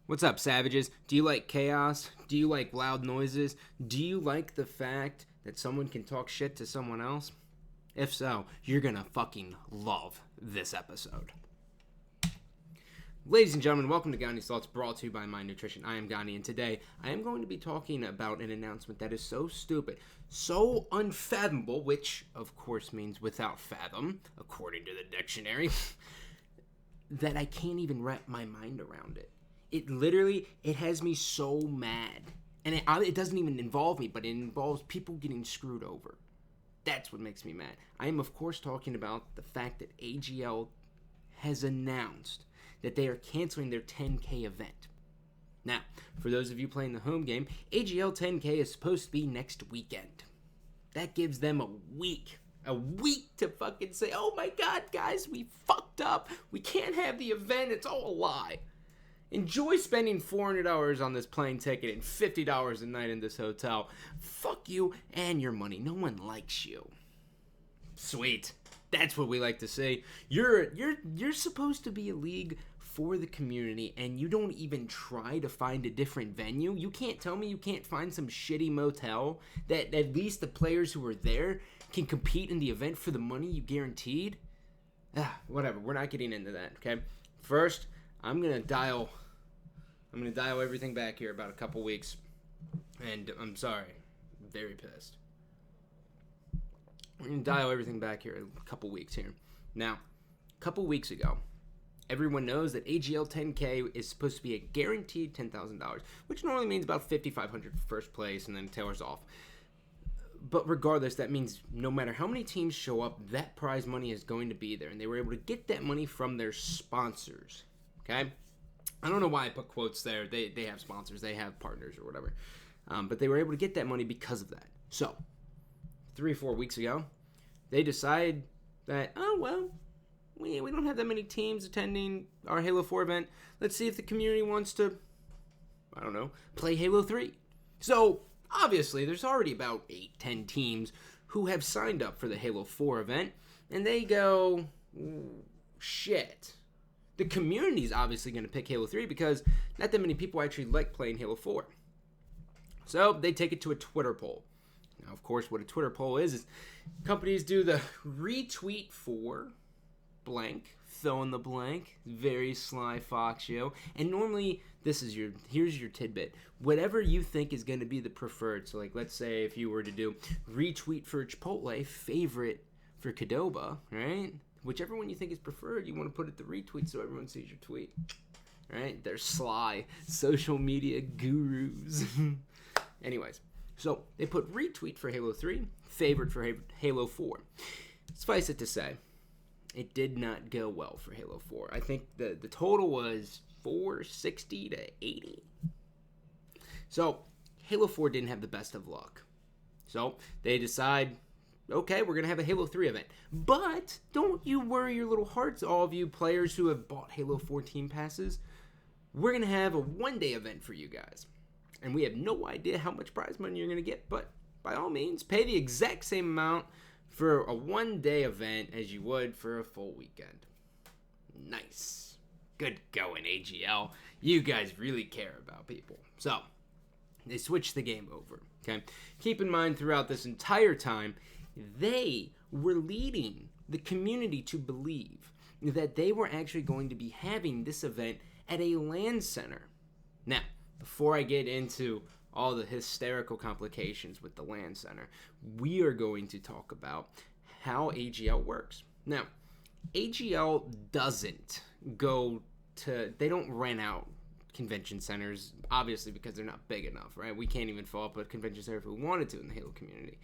What's up, savages? Do you like chaos? Do you like loud noises? Do you like the fact that someone can talk shit to someone else? If so, you're gonna fucking love this episode. Ladies and gentlemen, welcome to Gandhi's Thoughts, brought to you by My Nutrition. I am Gandhi, and today I am going to be talking about an announcement that is so stupid, so unfathomable, which of course means without fathom, according to the dictionary, that I can't even wrap my mind around it. It has me so mad. And it doesn't even involve me, but it involves people getting screwed over. That's what makes me mad. I am, of course, talking about the fact that AGL has announced that they are canceling their 10K event. Now, for those of you playing the home game, AGL 10K is supposed to be next weekend. That gives them a week to fucking say, oh my god, guys, we fucked up. We can't have the event. It's all a lie. Enjoy spending $400 on this plane ticket and $50 a night in this hotel. Fuck you and your money. No one likes you. Sweet. That's what we like to say. You're supposed to be a league for the community, and you don't even try to find a different venue. You can't tell me you can't find some shitty motel that at least the players who are there can compete in the event for the money you guaranteed. Whatever. We're not getting into that. Okay. First, I'm gonna dial everything back here about a couple weeks, and I'm sorry, I'm very pissed. We're gonna dial everything back here a couple weeks here. Now, a couple weeks ago, everyone knows that AGL 10K is supposed to be a guaranteed $10,000, which normally means about $5,500 for first place, and then tailors off. But regardless, that means no matter how many teams show up, that prize money is going to be there, and they were able to get that money from their sponsors. Okay. I don't know why I put quotes there. They have sponsors. They have partners or whatever. But they were able to get that money because of that. So, 3 or 4 weeks ago, they decide that, oh, well, we don't have that many teams attending our Halo 4 event. Let's see if the community wants to, I don't know, play Halo 3. So, obviously, there's already about 8-10 teams who have signed up for the Halo 4 event. And they go, shit. The community is obviously going to pick Halo 3 because not that many people actually like playing Halo 4. So they take it to a Twitter poll. Now, of course, what a Twitter poll is companies do the retweet for blank, fill in the blank, very sly fox show. And normally, here's your tidbit. Whatever you think is going to be the preferred. So, like, let's say if you were to do retweet for Chipotle, favorite for Qdoba, right? Whichever one you think is preferred, you want to put it the retweet so everyone sees your tweet. Right? They're sly social media gurus. Anyways, so they put retweet for Halo 3, favorite for Halo 4. Suffice it to say, it did not go well for Halo 4. I think the total was 460 to 80. So Halo 4 didn't have the best of luck. So they decide, okay, we're going to have a Halo 3 event. But don't you worry your little hearts, all of you players who have bought Halo 4 team passes. We're going to have a one-day event for you guys. And we have no idea how much prize money you're going to get, but by all means, pay the exact same amount for a one-day event as you would for a full weekend. Nice. Good going, AGL. You guys really care about people. So, they switched the game over, okay? Keep in mind, throughout this entire time, they were leading the community to believe that they were actually going to be having this event at a LAN center. Now, before I get into all the hysterical complications with the LAN center, we are going to talk about how AGL works. Now, AGL they don't rent out convention centers, obviously, because they're not big enough, right? We can't even fill up a convention center if we wanted to in the Halo community.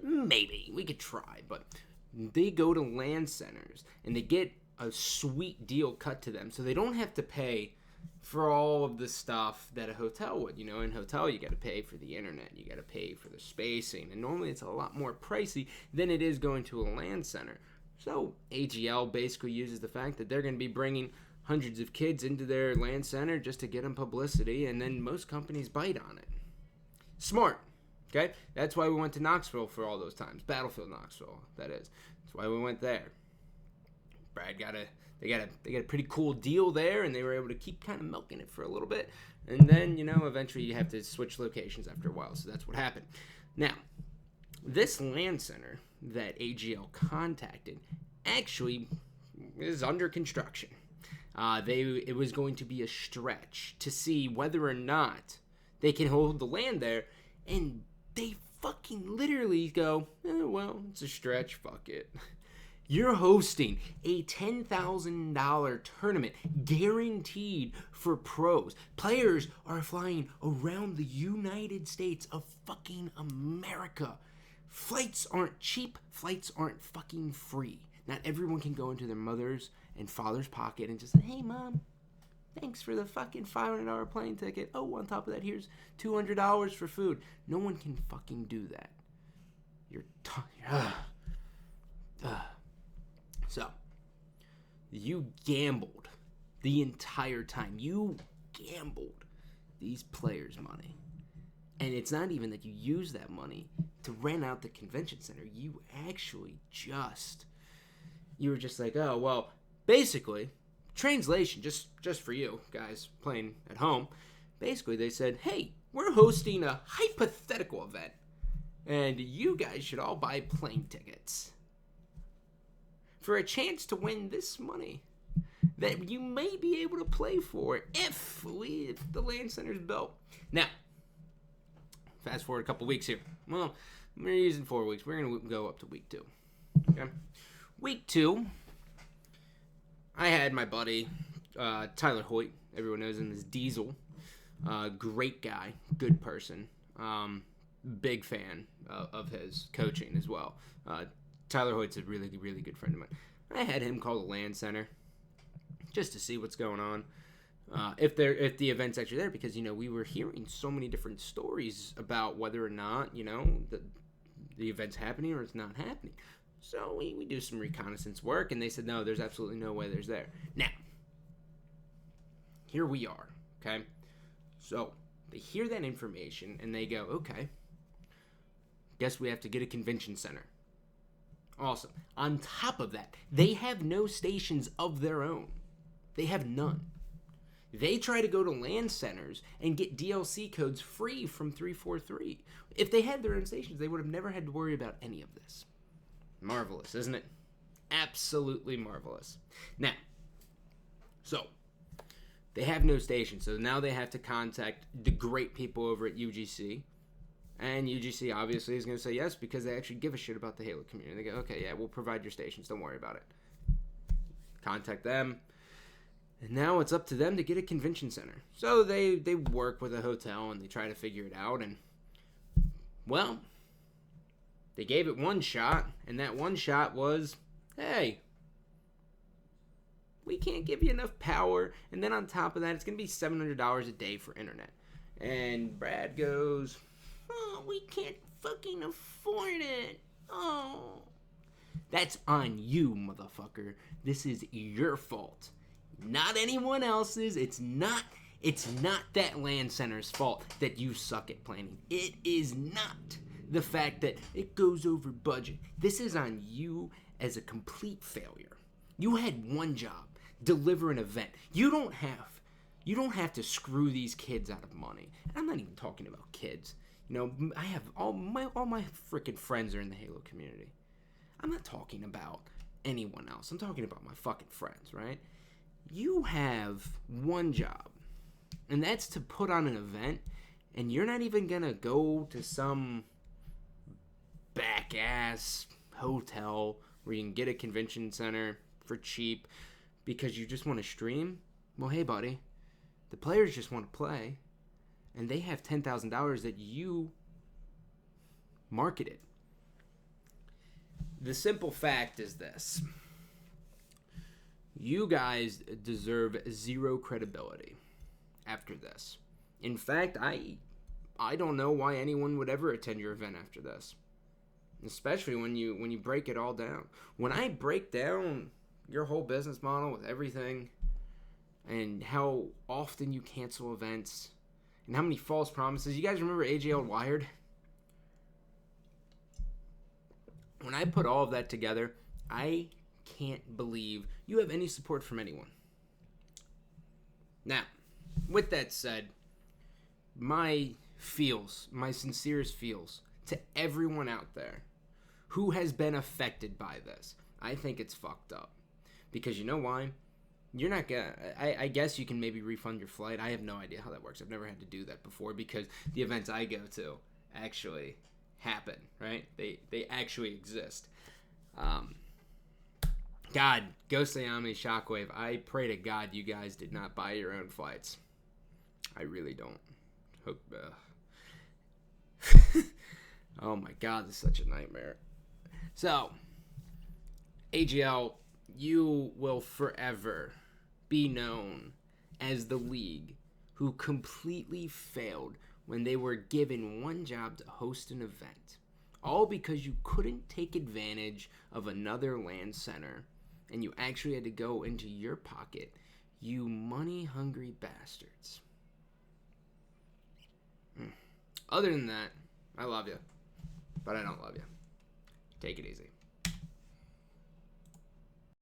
Maybe we could try, but they go to LAN centers and they get a sweet deal cut to them, so they don't have to pay for all of the stuff that a hotel would. You know, in a hotel you got to pay for the internet, you got to pay for the spacing, and normally it's a lot more pricey than it is going to a LAN center. So AGL basically uses the fact that they're going to be bringing hundreds of kids into their LAN center just to get them publicity, and then most companies bite on it. Smart. Okay? That's why we went to Knoxville for all those times. Battlefield Knoxville, that is. That's why we went there. Brad got a they got a pretty cool deal there, and they were able to keep kind of milking it for a little bit. And then, eventually you have to switch locations after a while. So that's what happened. Now, this land center that AGL contacted actually is under construction. It was going to be a stretch to see whether or not they can hold the land there, and they fucking literally go, well, it's a stretch, fuck it. You're hosting a $10,000 tournament guaranteed for pros. Players are flying around the United States of fucking America. Flights aren't cheap. Flights aren't fucking free. Not everyone can go into their mother's and father's pocket and just say, hey, Mom, thanks for the fucking $500 plane ticket. Oh, on top of that, here's $200 for food. No one can fucking do that. So, you gambled the entire time. You gambled these players' money. And it's not even that you use that money to rent out the convention center. You actually you were just like, oh, well, basically, translation, just for you guys playing at home, basically they said, hey, we're hosting a hypothetical event, and you guys should all buy plane tickets for a chance to win this money that you may be able to play for if the land center's built. Now, fast forward a couple weeks here. Well, we're using 4 weeks. We're going to go up to week 2. Okay? Week 2, I had my buddy, Tyler Hoyt. Everyone knows him as Diesel. Great guy. Good person. Big fan of his coaching as well. Tyler Hoyt's a really, really good friend of mine. I had him call the land center just to see what's going on. If the event's actually there, because, we were hearing so many different stories about whether or not, the event's happening or it's not happening. So we do some reconnaissance work, and they said, no, there's absolutely no way there's there. Now, here we are, okay? So they hear that information, and they go, okay, guess we have to get a convention center. Awesome. On top of that, they have no stations of their own. They have none. They try to go to land centers and get DLC codes free from 343. If they had their own stations, they would have never had to worry about any of this. Marvelous, isn't it? Absolutely marvelous. Now, so they have no station, so now they have to contact the great people over at UGC. And UGC obviously is going to say yes because they actually give a shit about the Halo community. They go, okay, yeah, we'll provide your stations. Don't worry about it. Contact them. And now it's up to them to get a convention center. So they work with a hotel and they try to figure it out. And, well, they gave it one shot. And that one shot was, hey, we can't give you enough power. And then on top of that, it's going to be $700 a day for internet. And Brad goes, oh, we can't fucking afford it. Oh. That's on you, motherfucker. This is your fault. Not anyone else's. It's not that land center's fault that you suck at planning. It is not the fact that it goes over budget. This is on you as a complete failure. You had one job, deliver an event. You don't have to screw these kids out of money. And I'm not even talking about kids. I have all my freaking friends are in the Halo community. I'm not talking about anyone else. I'm talking about my fucking friends, right? You have one job, and that's to put on an event, and you're not even gonna go to some back-ass hotel where you can get a convention center for cheap because you just want to stream. Well, hey, buddy, the players just want to play, and they have $10,000 that you marketed. The simple fact is this. You guys deserve zero credibility after this. In fact, I don't know why anyone would ever attend your event after this. Especially when you break it all down. When I break down your whole business model with everything and how often you cancel events and how many false promises. You guys remember AGL Wired? When I put all of that together, I can't believe you have any support from anyone. Now, with that said, my sincerest feels to everyone out there who has been affected by this. I think it's fucked up. Because you know why? You're not gonna... I guess you can maybe refund your flight. I have no idea how that works. I've never had to do that before because the events I go to actually happen, right? They actually exist. God, Ghost Ayami, Shockwave, I pray to God you guys did not buy your own flights. I really don't. Hope... oh my God, this is such a nightmare. So, AGL, you will forever be known as the league who completely failed when they were given one job to host an event. All because you couldn't take advantage of another LAN center and you actually had to go into your pocket, you money-hungry bastards. Other than that, I love you, but I don't love you. Take it easy.